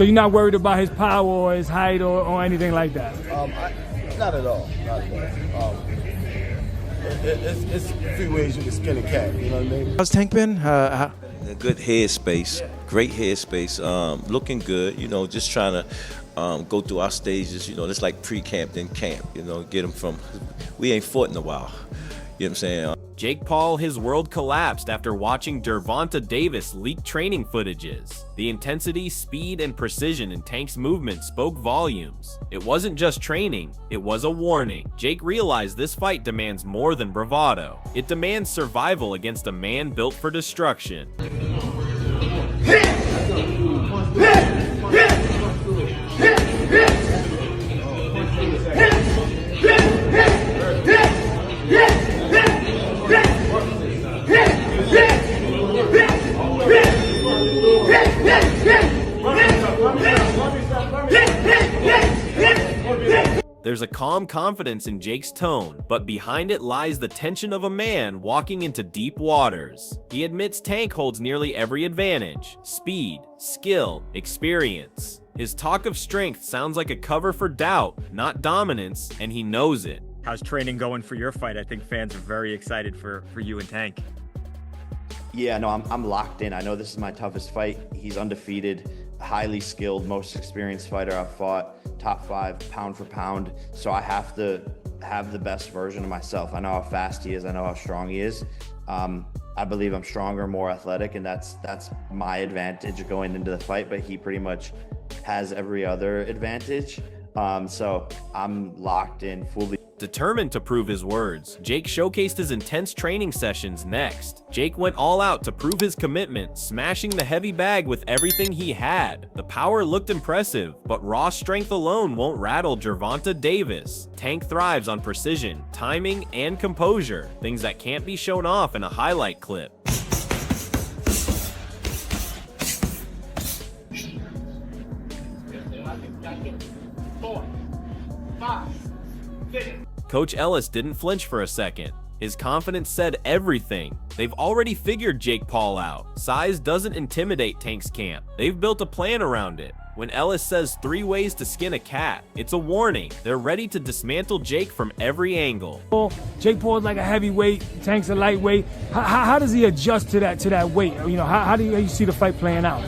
So you're not worried about his power or his height or anything like that? Not at all. Not at all. It's a few ways you can skin a cat. You know what I mean? How's Tank been? A good headspace, great headspace, looking good. You know, just trying to go through our stages. You know, it's like pre-camp then camp. You know, get them from. We ain't fought in a while. You know what I'm saying? Jake Paul, his world collapsed after watching Gervonta Davis leak training footages. The intensity, speed, and precision in Tank's movement spoke volumes. It wasn't just training, it was a warning. Jake realized this fight demands more than bravado. It demands survival against a man built for destruction. There's a calm confidence in Jake's tone, but behind it lies the tension of a man walking into deep waters. He admits Tank holds nearly every advantage: speed, skill, experience. His talk of strength sounds like a cover for doubt, not dominance, and he knows it. How's training going for your fight? I think fans are very excited for you and Tank. Yeah, no, I'm locked in. I know this is my toughest fight. He's undefeated, highly skilled, most experienced fighter I've fought, top 5 pound for pound. So I have to have the best version of myself. I know how fast he is. I know how strong he is. I believe I'm stronger, more athletic, and that's my advantage going into the fight. But he pretty much has every other advantage. So I'm locked in fully. Determined to prove his words, Jake showcased his intense training sessions next. Jake went all out to prove his commitment, smashing the heavy bag with everything he had. The power looked impressive, but raw strength alone won't rattle Gervonta Davis. Tank thrives on precision, timing, and composure, things that can't be shown off in a highlight clip. Coach Ellis didn't flinch for a second. His confidence said everything. They've already figured Jake Paul out. Size doesn't intimidate Tank's camp. They've built a plan around it. When Ellis says 3 ways to skin a cat, it's a warning. They're ready to dismantle Jake from every angle. Jake Paul's like a heavyweight, Tank's a lightweight. How does he adjust to that weight? You know, how do you see the fight playing out?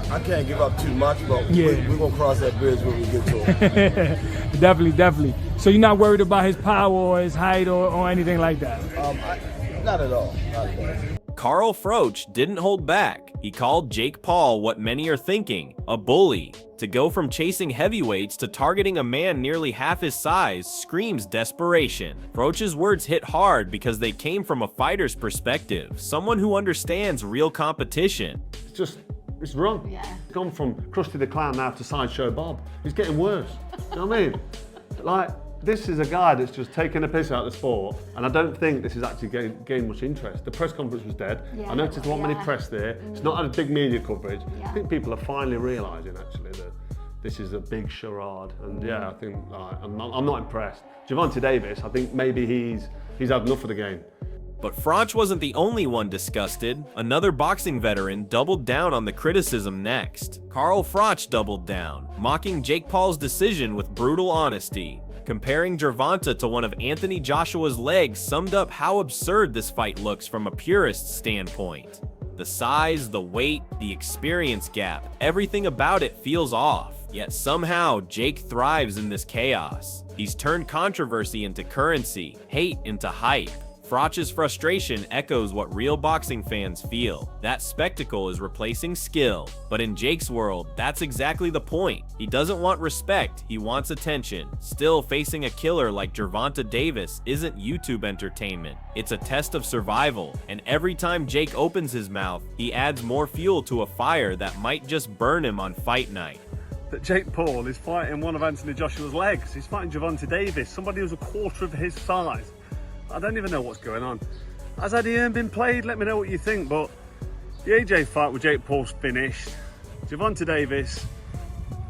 I can't give up too much, but we're going to cross that bridge when we get to it. Definitely. So you're not worried about his power or his height or anything like that? Not at all. Not at all. Carl Froch didn't hold back. He called Jake Paul what many are thinking, a bully. To go from chasing heavyweights to targeting a man nearly half his size screams desperation. Froch's words hit hard because they came from a fighter's perspective, someone who understands real competition. It's wrong. Yeah. He's gone from Krusty the Clown now to Sideshow Bob. He's getting worse. You know what I mean? Like, this is a guy that's just taking a piss out of the sport, and I don't think this is actually gained much interest. The press conference was dead. Yeah, I noticed there weren't many press there. It's not had a big media coverage. Yeah. I think people are finally realising, actually, that this is a big charade. And yeah, I think I'm not impressed. Gervonta Davis, I think maybe he's had enough of the game. But Froch wasn't the only one disgusted. Another boxing veteran doubled down on the criticism next. Carl Froch doubled down, mocking Jake Paul's decision with brutal honesty. Comparing Gervonta to one of Anthony Joshua's legs summed up how absurd this fight looks from a purist's standpoint. The size, the weight, the experience gap, everything about it feels off. Yet somehow, Jake thrives in this chaos. He's turned controversy into currency, hate into hype. Froch's frustration echoes what real boxing fans feel. That spectacle is replacing skill. But in Jake's world, that's exactly the point. He doesn't want respect, he wants attention. Still, facing a killer like Gervonta Davis isn't YouTube entertainment. It's a test of survival, and every time Jake opens his mouth, he adds more fuel to a fire that might just burn him on fight night. That Jake Paul is fighting one of Anthony Joshua's legs. He's fighting Gervonta Davis, somebody who's a quarter of his size. I don't even know what's going on. Has Eddie Hearn been played? Let me know what you think, but the AJ fight with Jake Paul's finished. Gervonta Davis,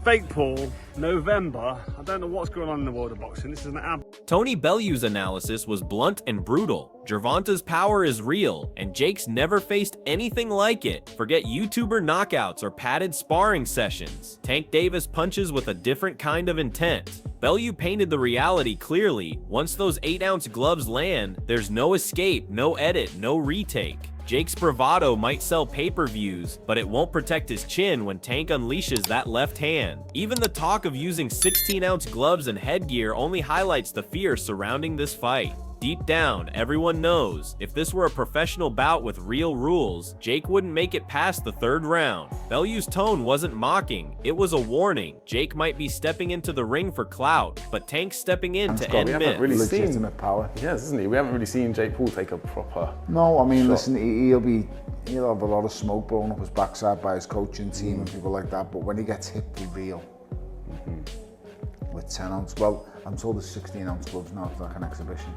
fake Paul, November. I don't know what's going on in the world of boxing. This is an Tony Bellew's analysis was blunt and brutal. Gervonta's power is real, and Jake's never faced anything like it. Forget YouTuber knockouts or padded sparring sessions. Tank Davis punches with a different kind of intent. Bellew painted the reality clearly. Once those 8-ounce gloves land, there's no escape, no edit, no retake. Jake's bravado might sell pay-per-views, but it won't protect his chin when Tank unleashes that left hand. Even the talk of using 16-ounce gloves and headgear only highlights the fear surrounding this fight. Deep down, everyone knows, if this were a professional bout with real rules, Jake wouldn't make it past the 3rd round. Bellew's tone wasn't mocking, it was a warning. Jake might be stepping into the ring for clout, but Tank's stepping in to end myths. We haven't really seen Legitimate power. Yes, isn't he? We haven't really seen Jake Paul take a proper No, I mean, shot. listen, he'll have a lot of smoke blown up his backside by his coaching team and people like that, but when he gets hit for real with 10-ounce, well, I'm told there's 16-ounce gloves now for like an exhibition.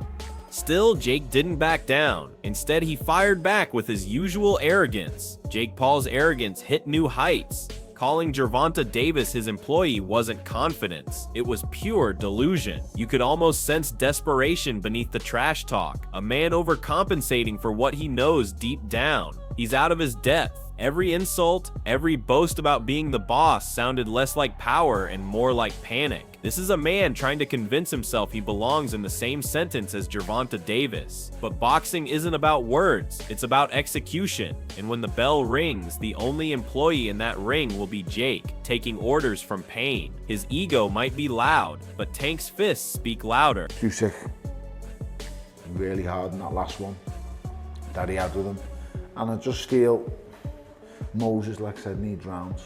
Still, Jake didn't back down. Instead, he fired back with his usual arrogance. Jake Paul's arrogance hit new heights. Calling Gervonta Davis his employee wasn't confidence, it was pure delusion. You could almost sense desperation beneath the trash talk, a man overcompensating for what he knows deep down. He's out of his depth. Every insult, every boast about being the boss sounded less like power and more like panic. This is a man trying to convince himself he belongs in the same sentence as Gervonta Davis. But boxing isn't about words, it's about execution. And when the bell rings, the only employee in that ring will be Jake, taking orders from pain. His ego might be loud, but Tank's fists speak louder. Usyk, really hard in that last one that he had with him. And I just feel Moses, like I said, needs rounds.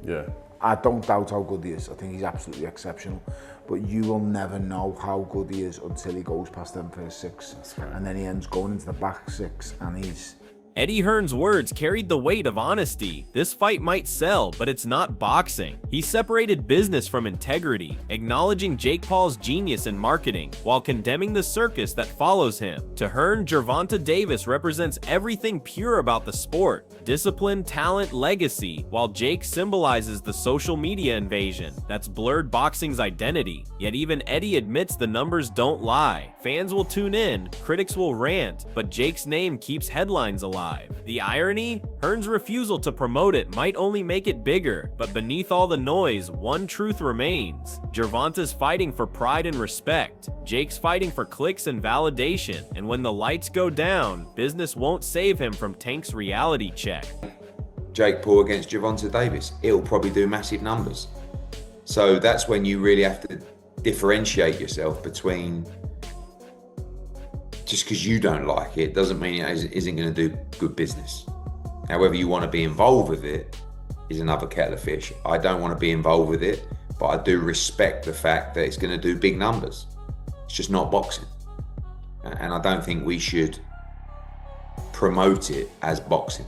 Yeah. I don't doubt how good he is. I think he's absolutely exceptional. But you will never know how good he is until he goes past them first 6. And then he ends going into the back 6 and he's... Eddie Hearn's words carried the weight of honesty. This fight might sell, but it's not boxing. He separated business from integrity, acknowledging Jake Paul's genius in marketing, while condemning the circus that follows him. To Hearn, Gervonta Davis represents everything pure about the sport: discipline, talent, legacy, while Jake symbolizes the social media invasion that's blurred boxing's identity. Yet even Eddie admits the numbers don't lie. Fans will tune in, critics will rant, but Jake's name keeps headlines alive. The irony? Hearn's refusal to promote it might only make it bigger, but beneath all the noise, one truth remains. Gervonta's fighting for pride and respect. Jake's fighting for clicks and validation, and when the lights go down, business won't save him from Tank's reality check. Jake Paul against Gervonta Davis, it'll probably do massive numbers. So that's when you really have to differentiate yourself between, just because you don't like it doesn't mean it isn't going to do good business. Now, whether you want to be involved with it is another kettle of fish. I don't want to be involved with it, but I do respect the fact that it's going to do big numbers. It's just not boxing. And I don't think we should promote it as boxing.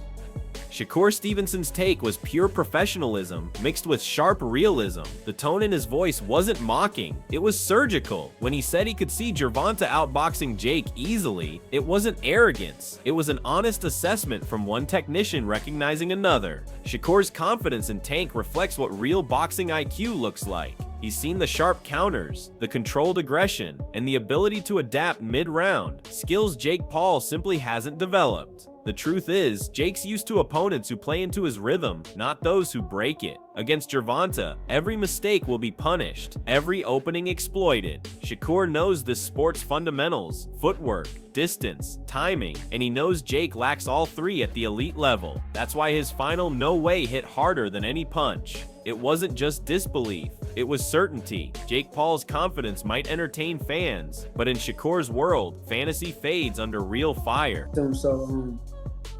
Shakur Stevenson's take was pure professionalism mixed with sharp realism. The tone in his voice wasn't mocking, it was surgical. When he said he could see Gervonta outboxing Jake easily, it wasn't arrogance. It was an honest assessment from one technician recognizing another. Shakur's confidence in Tank reflects what real boxing IQ looks like. He's seen the sharp counters, the controlled aggression, and the ability to adapt mid-round, skills Jake Paul simply hasn't developed. The truth is, Jake's used to opponents who play into his rhythm, not those who break it. Against Gervonta, every mistake will be punished, every opening exploited. Shakur knows this sport's fundamentals: footwork, distance, timing, and he knows Jake lacks all three at the elite level. That's why his final no way hit harder than any punch. It wasn't just disbelief, it was certainty. Jake Paul's confidence might entertain fans, but in Shakur's world, fantasy fades under real fire. So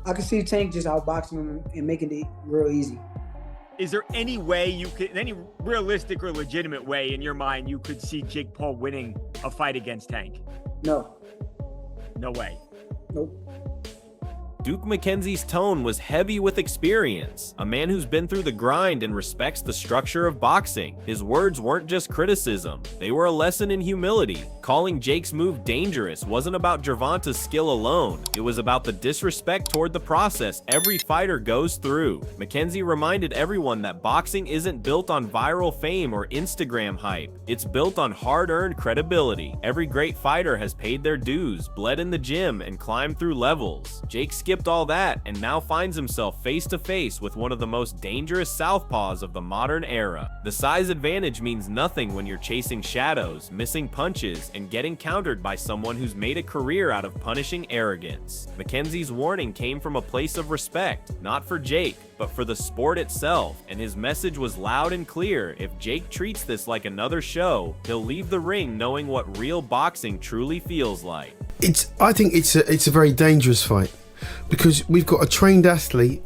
I could see Tank just outboxing him and making it real easy. Is there any way you could, any realistic or legitimate way in your mind you could see Jake Paul winning a fight against Tank? No. No way. Nope. Duke McKenzie's tone was heavy with experience, a man who's been through the grind and respects the structure of boxing. His words weren't just criticism, they were a lesson in humility. Calling Jake's move dangerous wasn't about Gervonta's skill alone, it was about the disrespect toward the process every fighter goes through. McKenzie reminded everyone that boxing isn't built on viral fame or Instagram hype, it's built on hard-earned credibility. Every great fighter has paid their dues, bled in the gym, and climbed through levels. Jake skipped all that and now finds himself face to face with one of the most dangerous southpaws of the modern era. The size advantage means nothing when you're chasing shadows, missing punches, and getting countered by someone who's made a career out of punishing arrogance. McKenzie's warning came from a place of respect, not for Jake, but for the sport itself, and his message was loud and clear. If Jake treats this like another show, he'll leave the ring knowing what real boxing truly feels like. I think it's a very dangerous fight, because we've got a trained athlete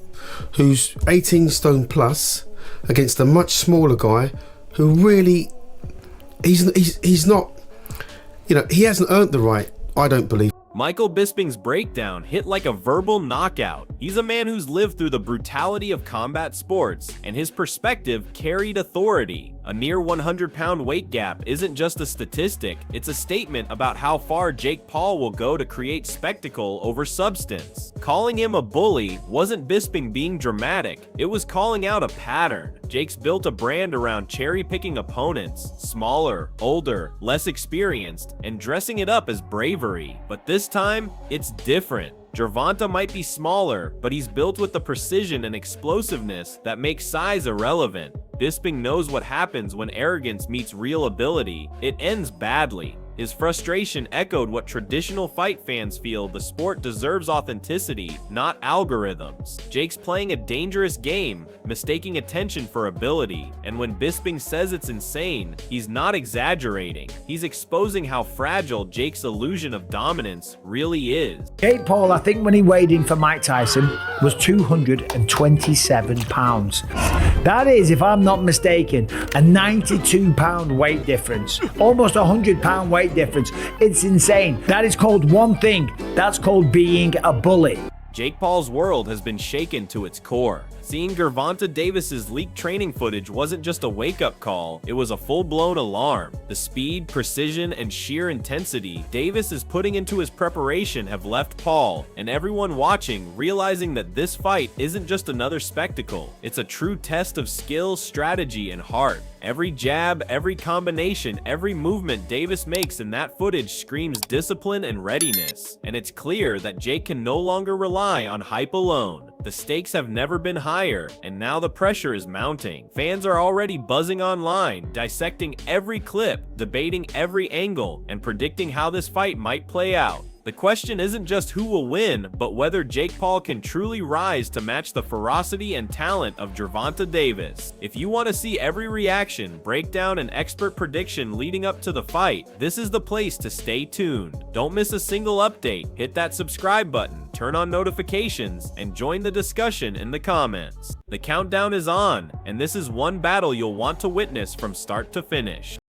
who's 18 stone plus against a much smaller guy who really, he's not, he hasn't earned the right, I don't believe. Michael Bisping's breakdown hit like a verbal knockout. He's a man who's lived through the brutality of combat sports, and his perspective carried authority. A near 100-pound weight gap isn't just a statistic, it's a statement about how far Jake Paul will go to create spectacle over substance. Calling him a bully wasn't Bisping being dramatic, it was calling out a pattern. Jake's built a brand around cherry-picking opponents, smaller, older, less experienced, and dressing it up as bravery. But this time, it's different. Gervonta might be smaller, but he's built with the precision and explosiveness that makes size irrelevant. Bisping knows what happens when arrogance meets real ability. It ends badly. His frustration echoed what traditional fight fans feel: the sport deserves authenticity, not algorithms. Jake's playing a dangerous game, mistaking attention for ability, and when Bisping says it's insane, he's not exaggerating. He's exposing how fragile Jake's illusion of dominance really is. Jake Paul, I think when he weighed in for Mike Tyson, was 227 pounds. That is, if I'm not mistaken, a 92-pound weight difference, almost a 100-pound weight difference. It's insane. That is called one thing. That's called being a bully. Jake Paul's world has been shaken to its core. Seeing Gervonta Davis's leaked training footage wasn't just a wake-up call, it was a full-blown alarm. The speed, precision, and sheer intensity Davis is putting into his preparation have left Paul, and everyone watching, realizing that this fight isn't just another spectacle. It's a true test of skill, strategy, and heart. Every jab, every combination, every movement Davis makes in that footage screams discipline and readiness. And it's clear that Jake can no longer rely on hype alone. The stakes have never been higher, and now the pressure is mounting. Fans are already buzzing online, dissecting every clip, debating every angle, and predicting how this fight might play out. The question isn't just who will win, but whether Jake Paul can truly rise to match the ferocity and talent of Gervonta Davis. If you want to see every reaction, breakdown, and expert prediction leading up to the fight, this is the place to stay tuned. Don't miss a single update, hit that subscribe button, turn on notifications, and join the discussion in the comments. The countdown is on, and this is one battle you'll want to witness from start to finish.